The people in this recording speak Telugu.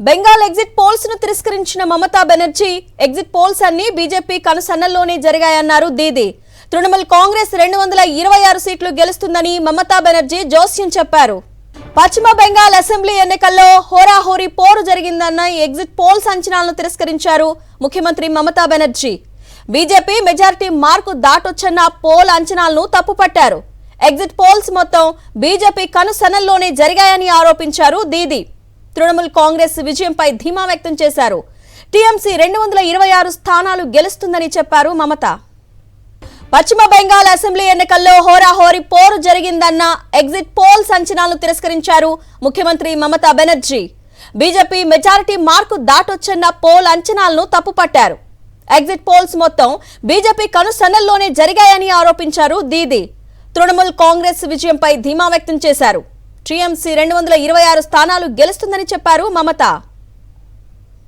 బెంగాల్ ఎగ్జిట్ పోల్స్ ను తిరస్కరించిన మమతా బెనర్జీ ఎగ్జిట్ పోల్స్ అన్ని బీజేపీ కనుసన్నల్లోనే జరిగాయన్నారు దీది. తృణమూల్ కాంగ్రెస్ 226 సీట్లు గెలుస్తుందని మమతా బెనర్జీ జోస్యం చెప్పారు. పశ్చిమ బెంగాల్ అసెంబ్లీ ఎన్నికల్లో హోరాహోరీ పోరు జరిగిందన్న ఎగ్జిట్ పోల్స్ అంచనాలను తిరస్కరించారు ముఖ్యమంత్రి Mamata Banerjee. BJP majority mark దాటొచ్చన్న పోల్ అంచనాలను తప్పుపట్టారు. ఎగ్జిట్ పోల్స్ మొత్తం బీజేపీ కనుసన్నల్లోనే జరిగాయని ఆరోపించారు దీది. తృణమూల్ కాంగ్రెస్ విజయంపై ధీమా వ్యక్తం చేశారు. టీఎంసీ 226 స్థానాలు గెలుస్తుందని చెప్పారు మమత. పశ్చిమ బెంగాల్ అసెంబ్లీ ఎన్నికల్లో హోరాహోరీ పోరు జరిగిందన్న ఎగ్జిట్ పోల్స్ అంచనాలను తిరస్కరించారు ముఖ్యమంత్రి Mamata Banerjee. BJP majority mark దాటొచ్చన్న పోల్ అంచనాలను తప్పుపట్టారు. ఎగ్జిట్ పోల్స్ మొత్తం బీజేపీ కనుసన్నల్లోనే జరిగాయని ఆరోపించారు దీది. తృణమూల్ కాంగ్రెస్ విజయంపై ధీమా వ్యక్తం చేశారు. టీఎంసీ 226 స్థానాలు గెలుస్తుందని చెప్పారు మమత.